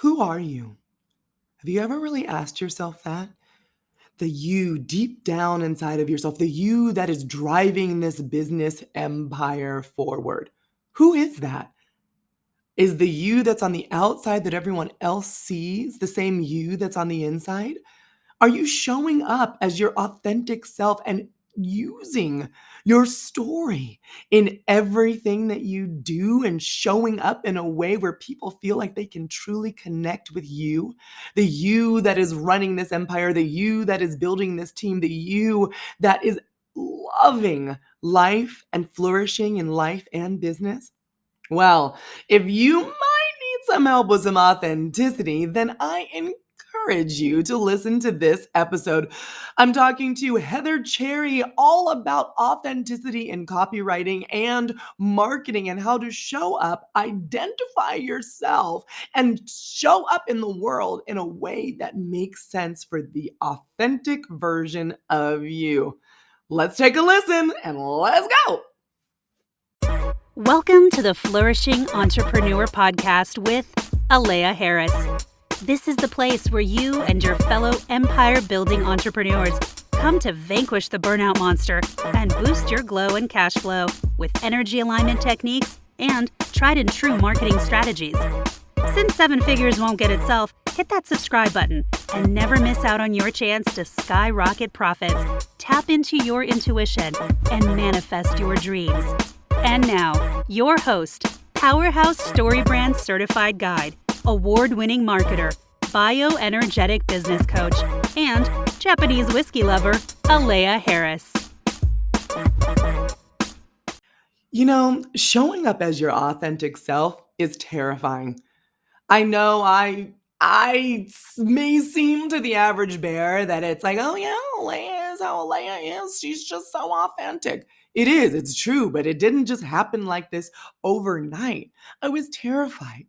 Who are you? Have you ever really asked yourself that? The you deep down inside of yourself, the you that is driving this business empire forward. Who is that? Is the you that's on the outside that everyone else sees the same you that's on the inside? Are you showing up as your authentic self and using your story in everything that you do and showing up in a way where people feel like they can truly connect with you? The you that is running this empire, the you that is building this team, the you that is loving life and flourishing in life and business? Well, if you might need some help with some authenticity, then I encourage you to listen to this episode. I'm talking to Heather Cherry all about authenticity in copywriting and marketing and how to show up, identify yourself, and show up in the world in a way that makes sense for the authentic version of you. Let's take a listen and let's go. Welcome to the Flourishing Entrepreneur Podcast with Alea Harris. This is the place where you and your fellow empire-building entrepreneurs come to vanquish the burnout monster and boost your glow and cash flow with energy alignment techniques and tried and true marketing strategies. Since 7 figures won't get itself, hit that subscribe button and never miss out on your chance to skyrocket profits, tap into your intuition, and manifest your dreams. And now, your host, Powerhouse Story Brand Certified Guide, award-winning marketer, bioenergetic business coach, and Japanese whiskey lover, Alea Harris. You know, showing up as your authentic self is terrifying. I know I may seem to the average bear that it's like, oh yeah, Alea is how Alea is. She's just so authentic. It is, it's true, but it didn't just happen like this overnight. I was terrified.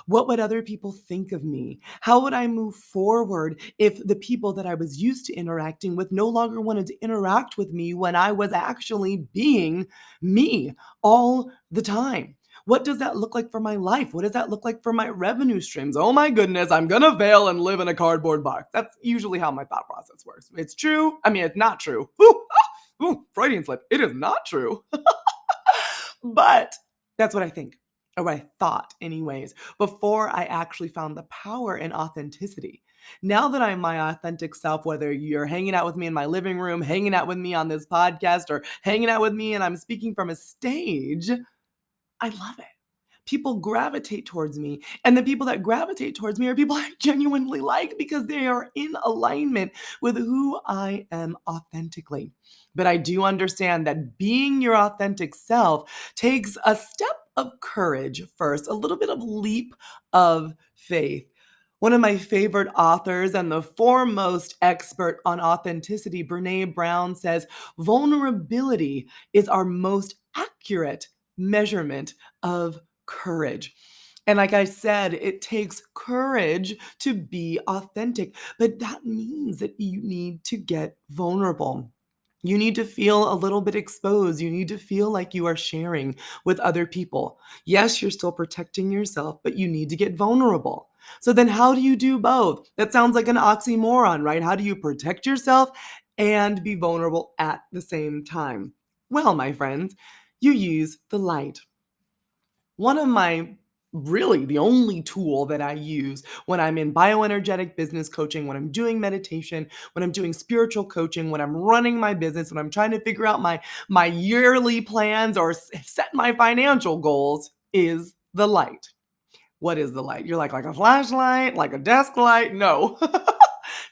What would other people think of me? How would I move forward if the people that I was used to interacting with no longer wanted to interact with me when I was actually being me all the time? What does that look like for my life? What does that look like for my revenue streams? Oh my goodness, I'm gonna fail and live in a cardboard box. That's usually how my thought process works. It's true. I mean, it's not true. Ooh, Freudian slip. It is not true. But that's what I think, or what I thought, anyways, before I actually found the power in authenticity. Now that I'm my authentic self, whether you're hanging out with me in my living room, hanging out with me on this podcast, or hanging out with me and I'm speaking from a stage, I love it. People gravitate towards me. And the people that gravitate towards me are people I genuinely like because they are in alignment with who I am authentically. But I do understand that being your authentic self takes a step of courage first, a little bit of leap of faith. One of my favorite authors and the foremost expert on authenticity, Brene Brown, says vulnerability is our most accurate measurement of courage. And like I said, it takes courage to be authentic, but that means that you need to get vulnerable. You need to feel a little bit exposed. You need to feel like you are sharing with other people. Yes, you're still protecting yourself, but you need to get vulnerable. So then how do you do both? That sounds like an oxymoron, right? How do you protect yourself and be vulnerable at the same time? Well, my friends, you use the light. One of my really the only tool that I use when I'm in bioenergetic business coaching, when I'm doing meditation, when I'm doing spiritual coaching, when I'm running my business, when I'm trying to figure out my yearly plans or set my financial goals is the light. What is the light? You're like a flashlight, like a desk light? No.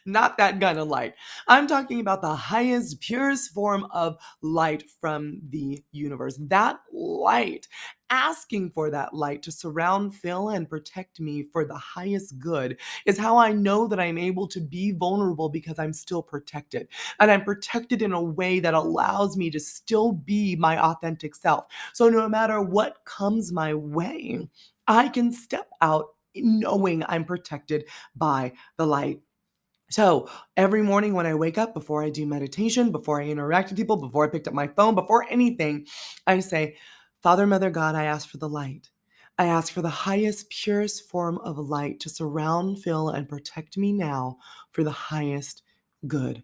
Not that kind of light. I'm talking about the highest, purest form of light from the universe. That light, asking for that light to surround, fill, and protect me for the highest good is how I know that I'm able to be vulnerable because I'm still protected. And I'm protected in a way that allows me to still be my authentic self. So no matter what comes my way, I can step out knowing I'm protected by the light. So every morning when I wake up, before I do meditation, before I interact with people, before I picked up my phone, before anything, I say, Father, Mother, God, I ask for the light. I ask for the highest, purest form of light to surround, fill, and protect me now for the highest good.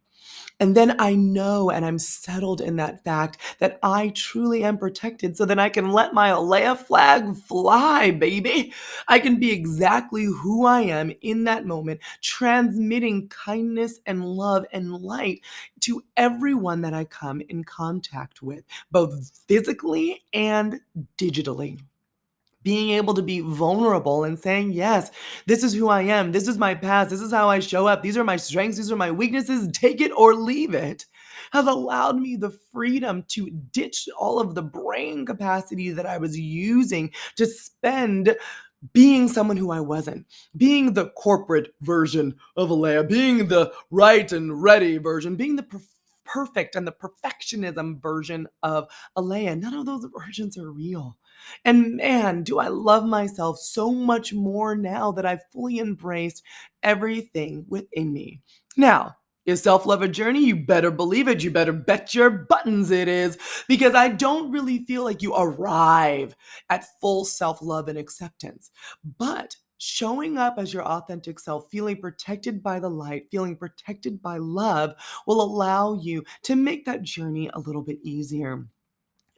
And then I know and I'm settled in that fact that I truly am protected so then I can let my Alea flag fly, baby. I can be exactly who I am in that moment, transmitting kindness and love and light to everyone that I come in contact with, both physically and digitally. Being able to be vulnerable and saying, yes, this is who I am. This is my past. This is how I show up. These are my strengths. These are my weaknesses. Take it or leave it has allowed me the freedom to ditch all of the brain capacity that I was using to spend being someone who I wasn't, being the corporate version of Alea, being the right and ready version, being the perfect and the perfectionism version of Alea. None of those versions are real. And man, do I love myself so much more now that I've fully embraced everything within me. Now, is self love a journey? You better believe it. You better bet your buttons it is, because I don't really feel like you arrive at full self love and acceptance. But showing up as your authentic self, feeling protected by the light, feeling protected by love, will allow you to make that journey a little bit easier.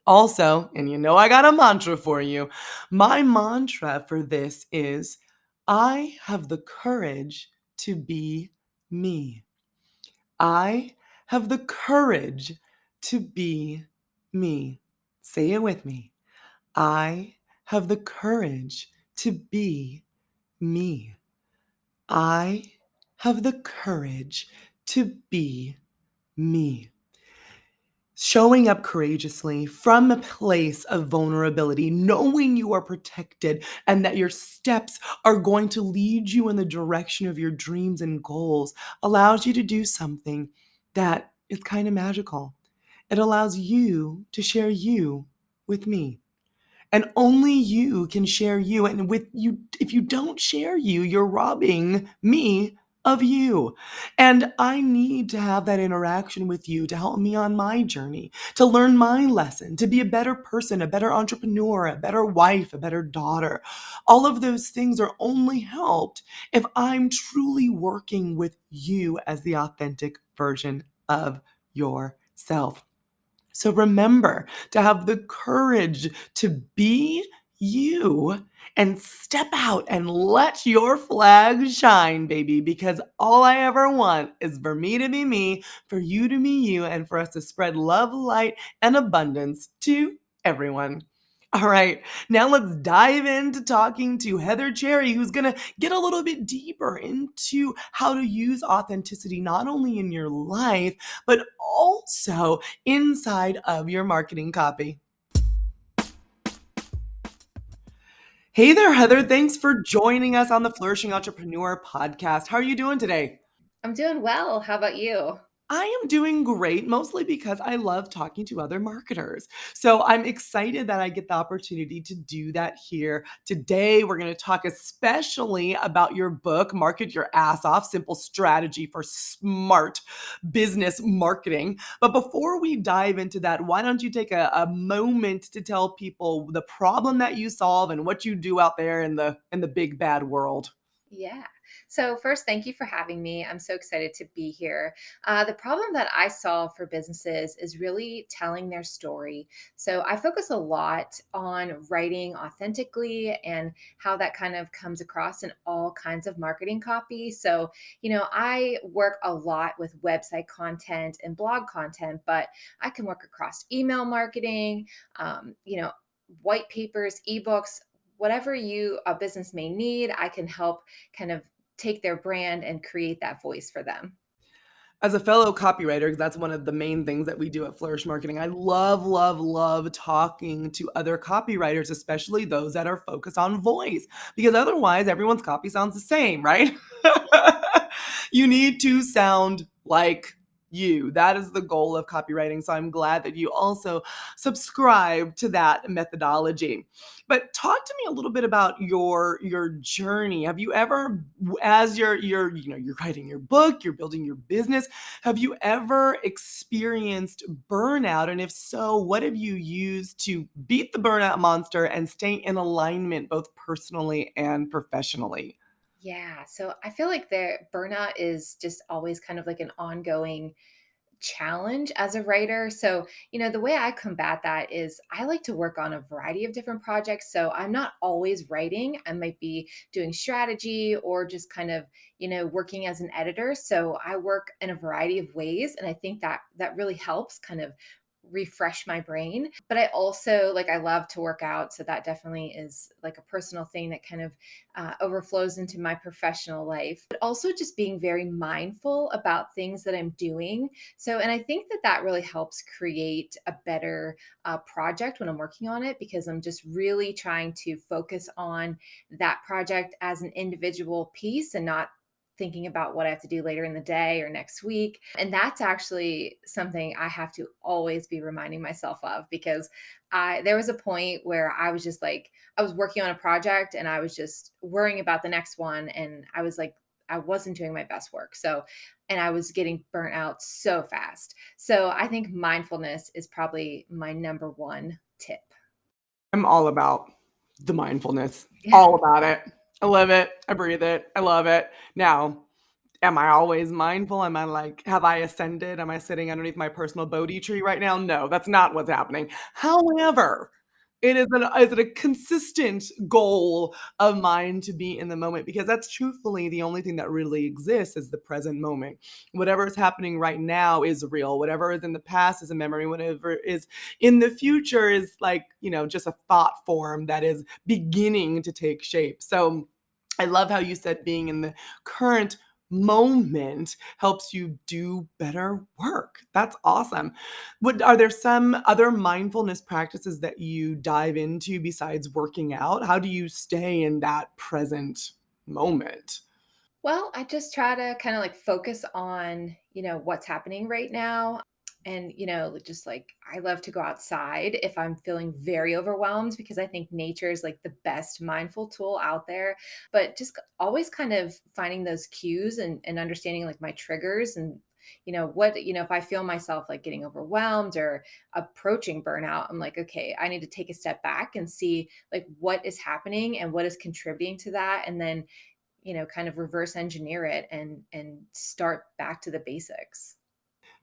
Also, and you know I got a mantra for you. My mantra for this is I have the courage to be me. I have the courage to be me. Say it with me. I have the courage to be me. I have the courage to be me. Showing up courageously from a place of vulnerability, knowing you are protected and that your steps are going to lead you in the direction of your dreams and goals, allows you to do something that is kind of magical. It allows you to share you with me. And only you can share you. And with you, if you don't share you, you're robbing me of you. And I need to have that interaction with you to help me on my journey, to learn my lesson, to be a better person, a better entrepreneur, a better wife, a better daughter. All of those things are only helped if I'm truly working with you as the authentic version of yourself. So remember to have the courage to be you and step out and let your flag shine, baby, because all I ever want is for me to be me, for you to be you, and for us to spread love, light, and abundance to everyone. All right, now let's dive into talking to Heather Cherry, who's going to get a little bit deeper into how to use authenticity not only in your life, but also inside of your marketing copy. Hey there, Heather. Thanks for joining us on the Flourishing Entrepreneur podcast. How are you doing today? I'm doing well. How about you? I am doing great, mostly because I love talking to other marketers. So I'm excited that I get the opportunity to do that here today. We're going to talk especially about your book, Market Your Ass Off: Simple Strategy for Smart Business Marketing. But before we dive into that, why don't you take a moment to tell people the problem that you solve and what you do out there in the big bad world? Yeah. So, first, thank you for having me. I'm so excited to be here. The problem that I solve for businesses is really telling their story. So, I focus a lot on writing authentically and how that kind of comes across in all kinds of marketing copy. So, I work a lot with website content and blog content, but I can work across email marketing, white papers, ebooks, whatever a business may need, I can help kind of take their brand and create that voice for them. As a fellow copywriter, because that's one of the main things that we do at Flourish Marketing, I love, love, love talking to other copywriters, especially those that are focused on voice, because otherwise everyone's copy sounds the same, right? You need to sound like you. That is the goal of copywriting. So I'm glad that you also subscribe to that methodology. But talk to me a little bit about your journey. Have you ever, as you're writing your book, you're building your business, have you ever experienced burnout? And if so, what have you used to beat the burnout monster and stay in alignment both personally and professionally? Yeah. So I feel like the burnout is just always kind of like an ongoing challenge as a writer. So, the way I combat that is I like to work on a variety of different projects. So I'm not always writing. I might be doing strategy or just kind of, working as an editor. So I work in a variety of ways. And I think that that really helps kind of refresh my brain. But I also I love to work out. So that definitely is like a personal thing that kind of overflows into my professional life. But also just being very mindful about things that I'm doing. So, and I think that that really helps create a better project when I'm working on it because I'm just really trying to focus on that project as an individual piece and not thinking about what I have to do later in the day or next week. And that's actually something I have to always be reminding myself of because there was a point where I was just like, I was working on a project and I was just worrying about the next one. And I was like, I wasn't doing my best work. So, and I was getting burnt out so fast. So I think mindfulness is probably my number one tip. I'm all about the mindfulness, Yeah. all about it. I live it. I breathe it. I love it. Now, am I always mindful? Am I like, have I ascended? Am I sitting underneath my personal Bodhi tree right now? No, that's not what's happening. However, is it a consistent goal of mine to be in the moment because that's truthfully the only thing that really exists is the present moment. Whatever is happening right now is real. Whatever is in the past is a memory. Whatever is in the future is like, just a thought form that is beginning to take shape. So I love how you said being in the current moment helps you do better work. That's awesome. Are there some other mindfulness practices that you dive into besides working out? How do you stay in that present moment? Well, I just try to kind of like focus on, what's happening right now. And, just like I love to go outside if I'm feeling very overwhelmed because I think nature is like the best mindful tool out there. But just always kind of finding those cues and understanding like my triggers and, if I feel myself like getting overwhelmed or approaching burnout, I'm like, okay, I need to take a step back and see like what is happening and what is contributing to that. And then kind of reverse engineer it and start back to the basics.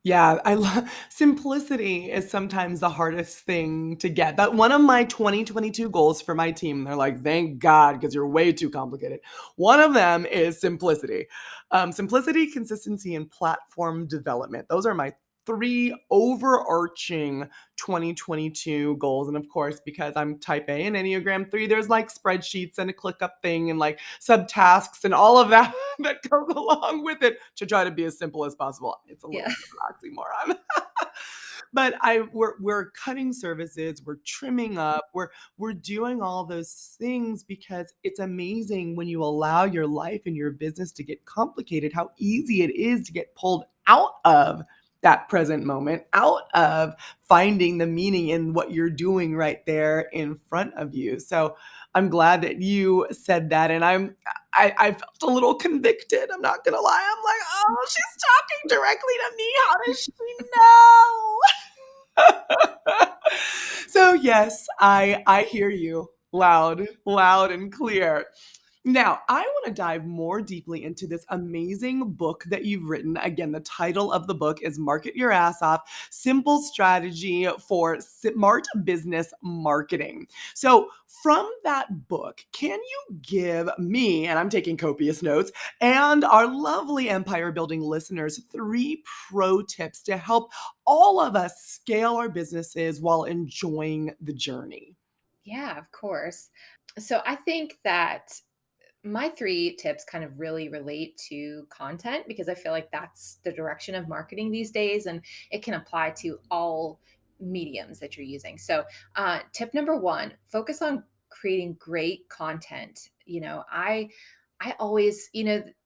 Yeah, I love simplicity is sometimes the hardest thing to get. That one of my 2022 goals for my team, they're like, "Thank God, because you're way too complicated." One of them is simplicity. Simplicity, consistency, and platform development. Those are my 3 overarching 2022 goals, and of course, because I'm type A and Enneagram 3, there's, like, spreadsheets and a ClickUp thing and, like, subtasks and all of that that goes along with it to try to be as simple as possible. It's a little Yeah. bit of an oxymoron. But we're cutting services, we're trimming up, we're doing all those things because it's amazing when you allow your life and your business to get complicated, how easy it is to get pulled out of that present moment, out of finding the meaning in what you're doing right there in front of you. So I'm glad that you said that. And I felt a little convicted. I'm not gonna lie. I'm like, oh, she's talking directly to me. How does she know? So yes, I hear you loud, loud and clear. Now, I want to dive more deeply into this amazing book that you've written. Again, the title of the book is Market Your Ass Off: Simple Strategy for Smart Business Marketing. So, from that book, can you give me, and I'm taking copious notes, and our lovely empire building listeners 3 pro tips to help all of us scale our businesses while enjoying the journey? Yeah, of course. So I think that my three tips kind of really relate to content because I feel like that's the direction of marketing these days and it can apply to all mediums that you're using. So, tip number one, focus on creating great content. I always,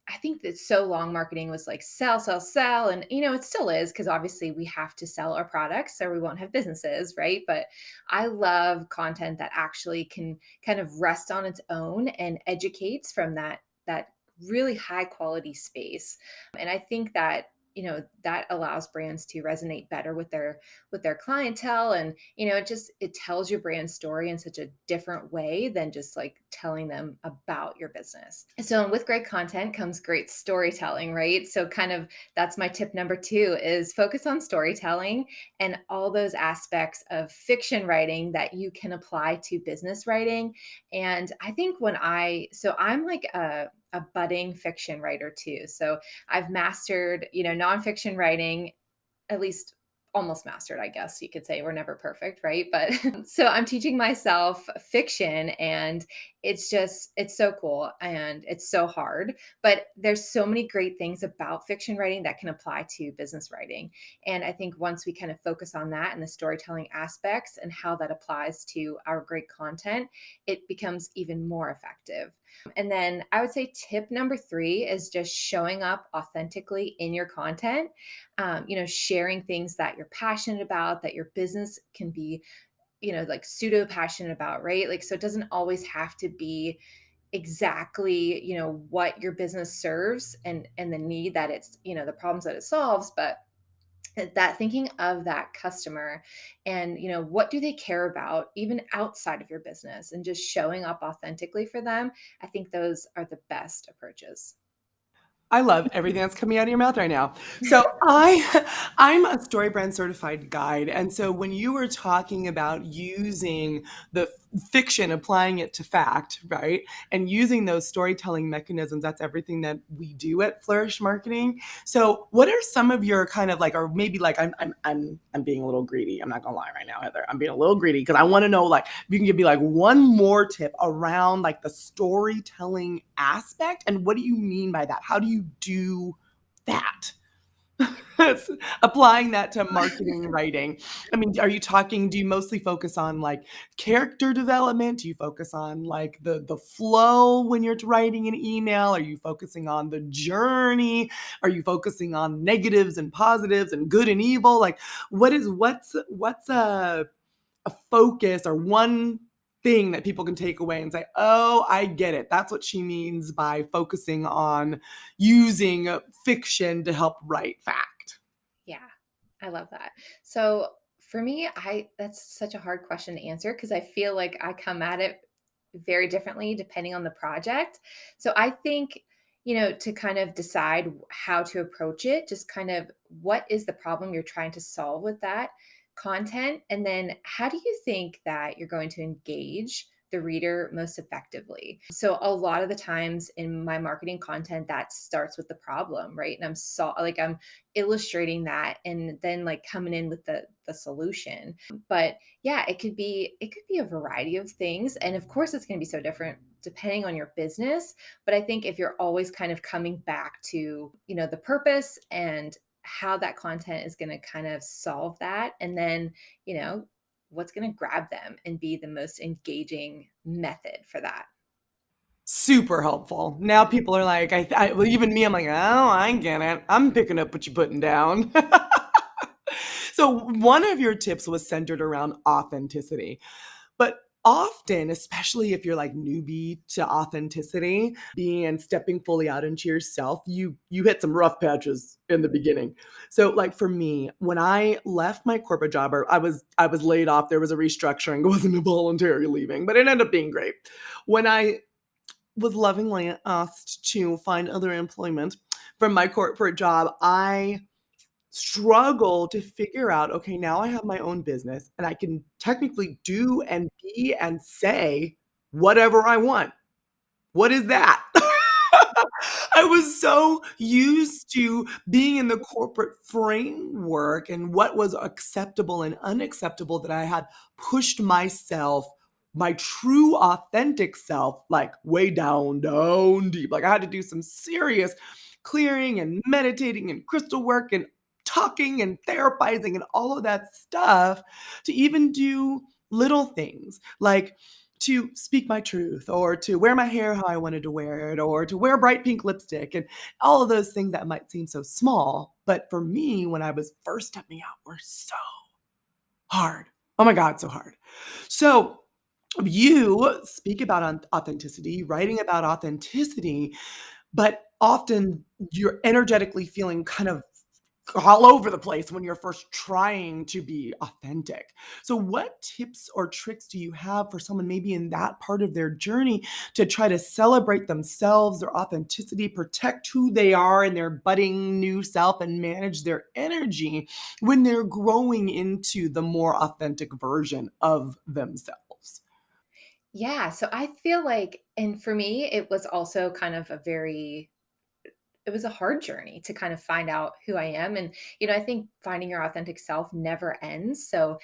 I think that so long marketing was like sell, sell, sell. And, it still is because obviously we have to sell our products or we won't have businesses, right? But I love content that actually can kind of rest on its own and educates from that really high quality space. And I think that that allows brands to resonate better with their clientele. And it tells your brand story in such a different way than just like telling them about your business. So with great content comes great storytelling, right? So kind of that's my tip number 2 is focus on storytelling and all those aspects of fiction writing that you can apply to business writing. And I think I'm like a budding fiction writer too. So I've mastered, nonfiction writing, at least almost mastered, I guess you could say. We're never perfect, right? But so I'm teaching myself fiction, and it's so cool and it's so hard. But there's so many great things about fiction writing that can apply to business writing. And I think once we kind of focus on that and the storytelling aspects and how that applies to our great content, it becomes even more effective. And then I would say tip number 3 is just showing up authentically in your content. Sharing things that you're passionate about, that your business can be, like pseudo passionate about, right? Like, so it doesn't always have to be exactly, what your business serves and the need that it's, the problems that it solves, but that thinking of that customer and what do they care about even outside of your business and just showing up authentically for them. I think those are the best approaches. I love everything that's coming out of your mouth right now. So I I'm a StoryBrand certified guide, and so when you were talking about using the fiction, applying it to fact, right? And using those storytelling mechanisms, that's everything that we do at Flourish Marketing. So what are some of your kind of like, or maybe like I'm being a little greedy. I'm not gonna lie right now, Heather. I'm being a little greedy because I want to know like if you can give me like one more tip around like the storytelling aspect, and what do you mean by that? How do you do that? Applying that to marketing writing. I mean, do you mostly focus on like character development? Do you focus on like the flow when you're writing an email? Are you focusing on the journey? Are you focusing on negatives and positives and good and evil? Like what's a focus or one thing that people can take away and say, oh, I get it. That's what she means by focusing on using fiction to help write fact. Yeah, I love that. So for me, I that's such a hard question to answer because I feel like I come at it very differently depending on the project. So I think, to kind of decide how to approach it, just kind of what is the problem you're trying to solve with that content? And then how do you think that you're going to engage the reader most effectively? So a lot of the times in my marketing content, that starts with the problem, right? And I'm illustrating that and then like coming in with the solution. But yeah, it could be a variety of things. And of course it's going to be so different depending on your business. But I think if you're always kind of coming back to, the purpose and how that content is going to kind of solve that. And then, you know, what's going to grab them and be the most engaging method for that. Super helpful. Now people are like, well, even me, I'm like, oh, I get it. I'm picking up what you're putting down. So one of your tips was centered around authenticity. But often, especially if you're like newbie to authenticity, being and stepping fully out into yourself, you hit some rough patches in the beginning. So like for me, when I left my corporate job, or I was laid off, there was a restructuring, it wasn't a voluntary leaving, but it ended up being great. When I was lovingly asked to find other employment from my corporate job, I struggle to figure out, okay, now I have my own business and I can technically do and be and say whatever I want. What is that? I was so used to being in the corporate framework and what was acceptable and unacceptable that I had pushed myself, my true authentic self, like way down, down deep. Like I had to do some serious clearing and meditating and crystal work and talking and therapizing and all of that stuff to even do little things like to speak my truth or to wear my hair how I wanted to wear it or to wear bright pink lipstick and all of those things that might seem so small. But for me, when I was first stepping out, were so hard. Oh my God, so hard. So you speak about authenticity, writing about authenticity, but often you're energetically feeling kind of all over the place when you're first trying to be authentic. So, what tips or tricks do you have for someone maybe in that part of their journey to try to celebrate themselves, their authenticity, protect who they are in their budding new self, and manage their energy when they're growing into the more authentic version of themselves? Yeah, so I feel like, and for me, it was also kind of a very, it was a hard journey to kind of find out who I am. And, I think finding your authentic self never ends. So,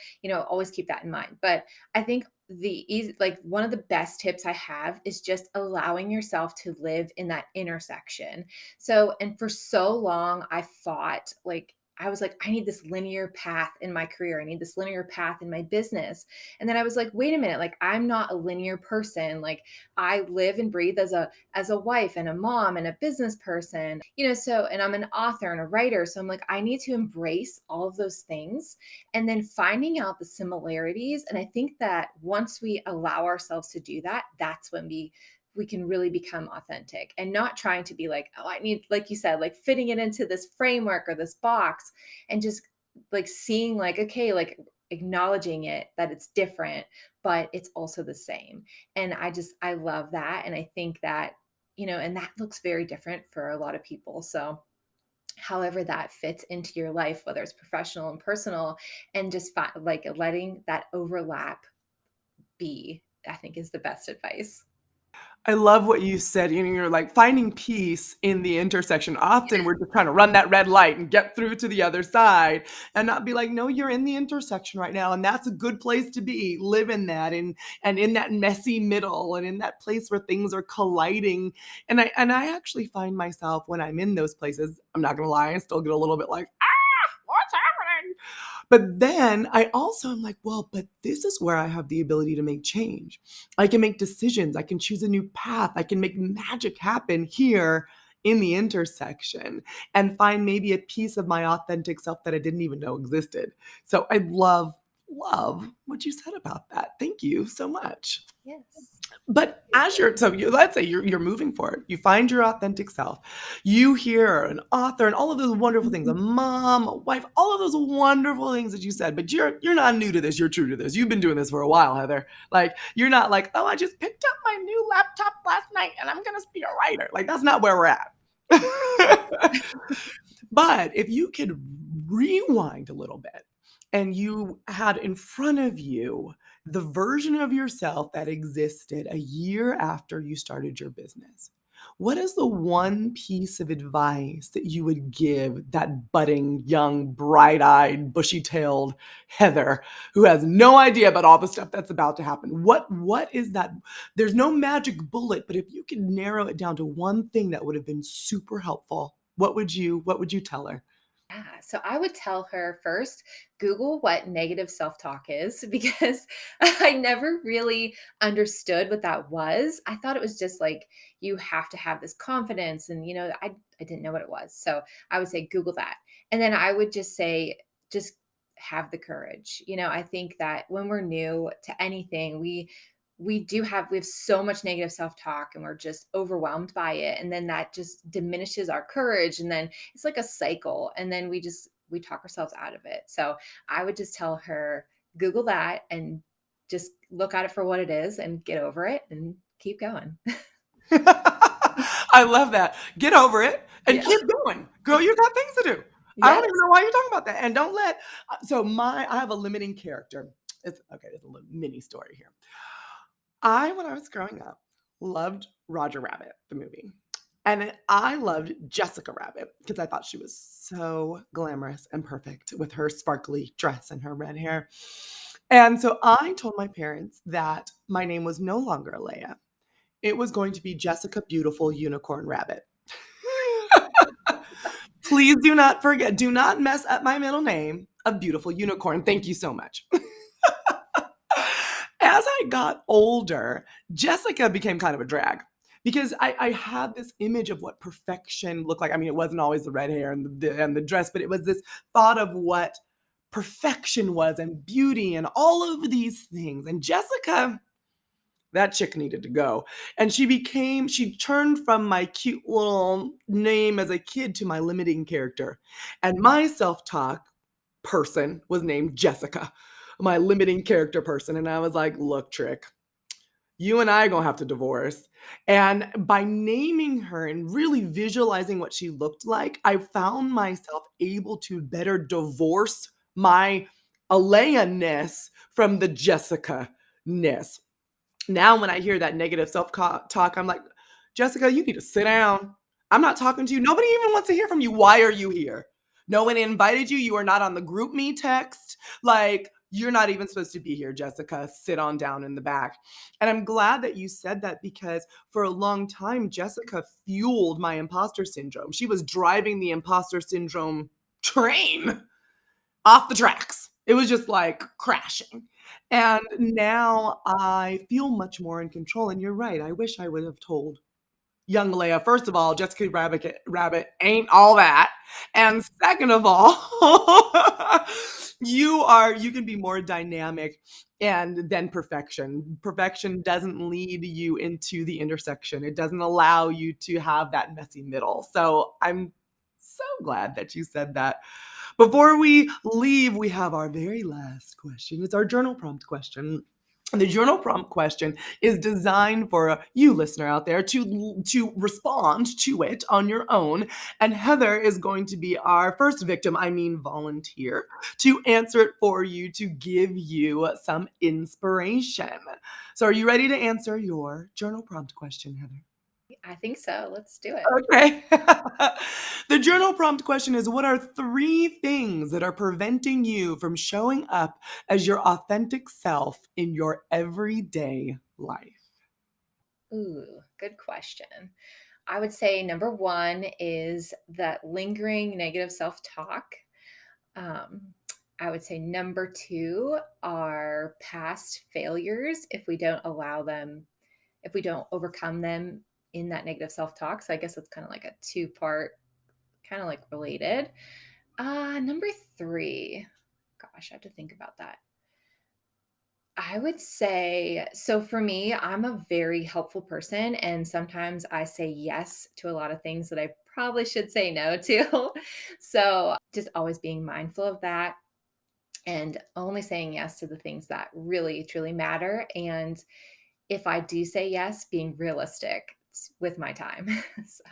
always keep that in mind. But I think the easy, like one of the best tips I have is just allowing yourself to live in that intersection. So, and for so long, I thought like, I was like, I need this linear path in my career. I need this linear path in my business. And then I was like, wait a minute, like I'm not a linear person. Like I live and breathe as a wife and a mom and a business person, so, and I'm an author and a writer. So I'm like, I need to embrace all of those things and then finding out the similarities. And I think that once we allow ourselves to do that, that's when we can really become authentic and not trying to be like, oh, I need, like you said, like fitting it into this framework or this box and just like seeing like, okay, like acknowledging it that it's different, but it's also the same. And I love that. And I think that, and that looks very different for a lot of people. So, however that fits into your life, whether it's professional and personal, and just like letting that overlap be, I think is the best advice. I love what you said. You're like finding peace in the intersection. Often we're just trying to run that red light and get through to the other side and not be like, no, you're in the intersection right now. And that's a good place to be. Live in that and in that messy middle and in that place where things are colliding. And I actually find myself when I'm in those places, I'm not gonna lie, I still get a little bit like, what's happening? But then I also am like, well, but this is where I have the ability to make change. I can make decisions. I can choose a new path. I can make magic happen here in the intersection and find maybe a piece of my authentic self that I didn't even know existed. So I love what you said about that. Thank you so much. Yes. But as let's say you're moving forward, you find your authentic self, you hear an author and all of those wonderful things, a Mhm. mom, a wife, all of those wonderful things that you said. But you're not new to this. You're true to this. You've been doing this for a while, Heather. Like you're not like, oh, I just picked up my new laptop last night and I'm gonna be a writer. Like that's not where we're at. But if you could rewind a little bit and you had in front of you the version of yourself that existed a year after you started your business, what is the one piece of advice that you would give that budding, young, bright eyed, bushy tailed Heather who has no idea about all the stuff that's about to happen? What is that? There's no magic bullet, but if you could narrow it down to one thing that would have been super helpful, what would you tell her? Yeah. So I would tell her first, Google what negative self talk is because I never really understood what that was. I thought it was just like you have to have this confidence. And, I didn't know what it was. So I would say, Google that. And then I would just say, just have the courage. I think that when we're new to anything, we have so much negative self-talk and we're just overwhelmed by it, and then that just diminishes our courage, and then it's like a cycle, and then we talk ourselves out of it. So I would just tell her, Google that and just look at it for what it is and get over it and keep going. I love that. Get over it and Yeah. keep going. Girl, you got things to do. I don't Yes. even know why you're talking about that. And don't let I have a limiting character. It's okay, it's a little mini story here. When I was growing up, loved Roger Rabbit, the movie. And then I loved Jessica Rabbit because I thought she was so glamorous and perfect with her sparkly dress and her red hair. And so I told my parents that my name was no longer Alea. It was going to be Jessica Beautiful Unicorn Rabbit. Please do not forget, do not mess up my middle name of Beautiful Unicorn. Thank you so much. as I got older, Jessica became kind of a drag because I had this image of what perfection looked like. I mean, it wasn't always the red hair and the dress, but it was this thought of what perfection was and beauty and all of these things. And Jessica, that chick needed to go. And she turned from my cute little name as a kid to my limiting character. And my self talk person was named Jessica, my limiting character person. And I was like, look, Trick, you and I are gonna have to divorce. And by naming her and really visualizing what she looked like, I found myself able to better divorce my Alea-ness from the Jessica-ness. Now, when I hear that negative self-talk, I'm like, Jessica, you need to sit down. I'm not talking to you. Nobody even wants to hear from you. Why are you here? No one invited you. You are not on the group me text. Like, you're not even supposed to be here, Jessica. Sit on down in the back. And I'm glad that you said that because for a long time, Jessica fueled my imposter syndrome. She was driving the imposter syndrome train off the tracks. It was just like crashing. And now I feel much more in control. And you're right. I wish I would have told young Leia, first of all, Jessica Rabbit ain't all that. And second of all, you can be more dynamic and then perfection. Perfection doesn't lead you into the intersection. It doesn't allow you to have that messy middle. So I'm so glad that you said that. Before we leave, we have our very last question. It's our journal prompt question. And the journal prompt question is designed for you, listener out there, to respond to it on your own. And Heather is going to be our first victim, I mean volunteer, to answer it for you, to give you some inspiration. So are you ready to answer your journal prompt question, Heather? I think so. Let's do it. Okay. The journal prompt question is, what are 3 things that are preventing you from showing up as your authentic self in your everyday life? Ooh, good question. I would say number one is that lingering negative self talk. Um, I would say number two are past failures if we don't allow them, if we don't overcome them in that negative self talk. So I guess it's kind of like a two-part, kind of like related. Number three, gosh, I have to think about that. I would say, so for me, I'm a very helpful person. And sometimes I say yes to a lot of things that I probably should say no to. So just always being mindful of that and only saying yes to the things that really, truly matter. And if I do say yes, being realistic with my time. So,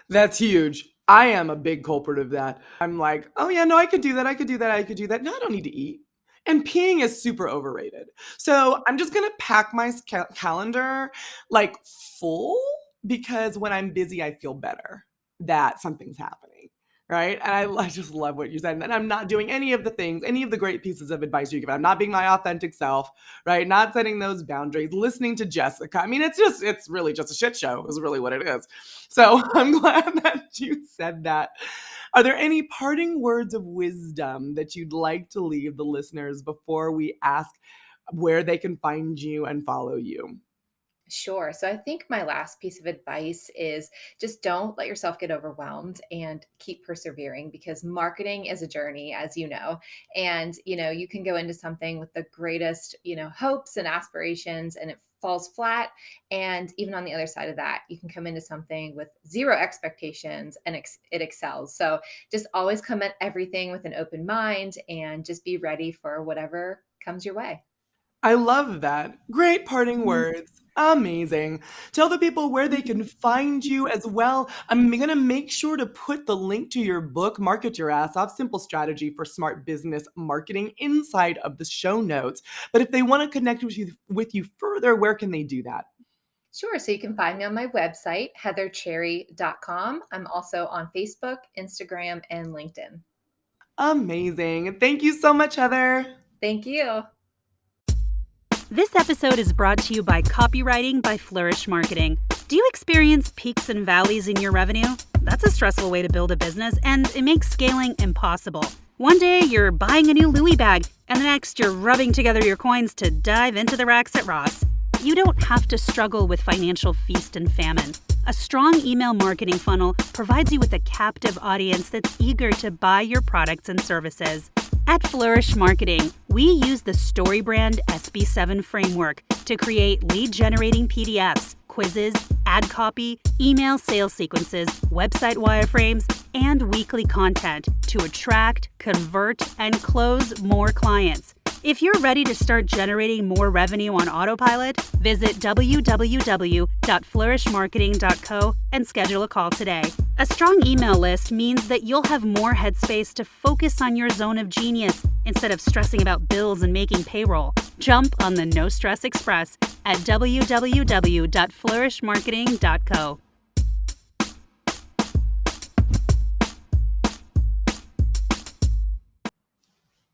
That's huge. I am a big culprit of that. I'm like, oh yeah, no, I could do that. I could do that. I could do that. No, I don't need to eat. And peeing is super overrated. So I'm just gonna pack my calendar like full because when I'm busy, I feel better that something's happening. Right. And I just love what you said. And I'm not doing any of the things, any of the great pieces of advice you give. I'm not being my authentic self, right? Not setting those boundaries, listening to Jessica. I mean, it's really just a shit show, is really what it is. So I'm glad that you said that. Are there any parting words of wisdom that you'd like to leave the listeners before we ask where they can find you and follow you? sure. So I think my last piece of advice is just don't let yourself get overwhelmed and keep persevering because marketing is a journey, as you know. And, you can go into something with the greatest, hopes and aspirations and it falls flat. And even on the other side of that, you can come into something with zero expectations and it excels. So just always come at everything with an open mind and just be ready for whatever comes your way. I love that. Great parting words. Amazing. Tell the people where they can find you as well. I'm going to make sure to put the link to your book, Market Your Ass Off, Simple Strategy for Smart Business Marketing, inside of the show notes. But if they want to connect with you further, where can they do that? Sure. So you can find me on my website, heathercherry.com. I'm also on Facebook, Instagram, and LinkedIn. Amazing. Thank you so much, Heather. Thank you. This episode is brought to you by Copywriting by Flourish Marketing. Do you experience peaks and valleys in your revenue? That's a stressful way to build a business, and it makes scaling impossible. One day you're buying a new Louis bag, and the next you're rubbing together your coins to dive into the racks at Ross. You don't have to struggle with financial feast and famine. A strong email marketing funnel provides you with a captive audience that's eager to buy your products and services. At Flourish Marketing, we use the StoryBrand SB7 framework to create lead-generating PDFs, quizzes, ad copy, email sales sequences, website wireframes, and weekly content to attract, convert, and close more clients. If you're ready to start generating more revenue on autopilot, visit www.flourishmarketing.co and schedule a call today. A strong email list means that you'll have more headspace to focus on your zone of genius instead of stressing about bills and making payroll. Jump on the No Stress Express at www.flourishmarketing.co.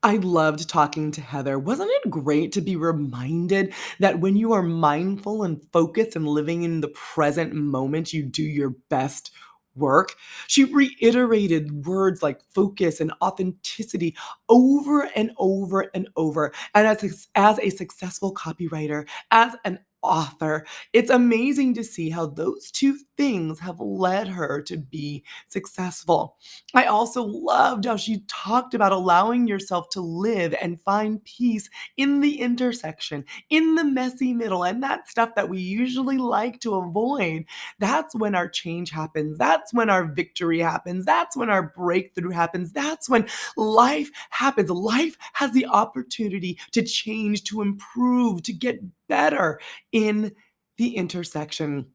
I loved talking to Heather. Wasn't it great to be reminded that when you are mindful and focused and living in the present moment, you do your best work? She reiterated words like focus and authenticity over and over and over. And as a successful copywriter, as an author, it's amazing to see how those two things have led her to be successful. I also loved how she talked about allowing yourself to live and find peace in the intersection, in the messy middle, and that stuff that we usually like to avoid. That's when our change happens. That's when our victory happens. That's when our breakthrough happens. That's when life happens. Life has the opportunity to change, to improve, to get better in the intersection.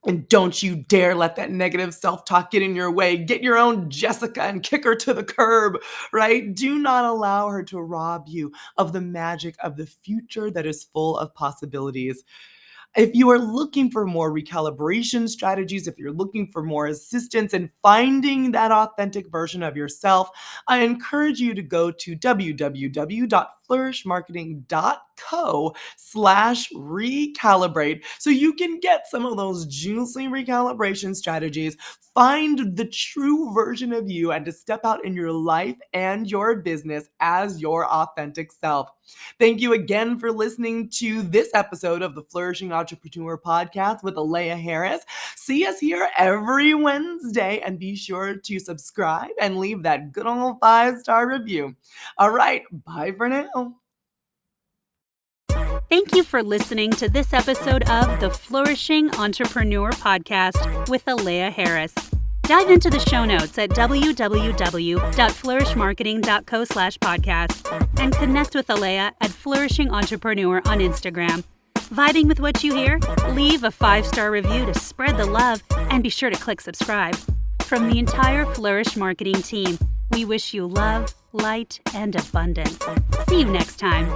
And don't you dare let that negative self-talk get in your way. Get your own Jessica and kick her to the curb, right? Do not allow her to rob you of the magic of the future that is full of possibilities. If you are looking for more recalibration strategies, if you're looking for more assistance in finding that authentic version of yourself, I encourage you to go to www.flourishmarketing.co/recalibrate so you can get some of those juicy recalibration strategies, find the true version of you, and to step out in your life and your business as your authentic self. Thank you again for listening to this episode of the Flourishing Entrepreneur Podcast with Alea Harris. See us here every Wednesday, and be sure to subscribe and leave that good old 5-star review. All right, bye for now. Thank you for listening to this episode of the Flourishing Entrepreneur Podcast with Alea Harris. Dive into the show notes at www.flourishmarketing.co/podcast and connect with Alea at Flourishing Entrepreneur on Instagram. Vibing with what you hear? Leave a 5-star review to spread the love, and be sure to click subscribe. From the entire Flourish Marketing team, we wish you love, light, and abundance. See you next time.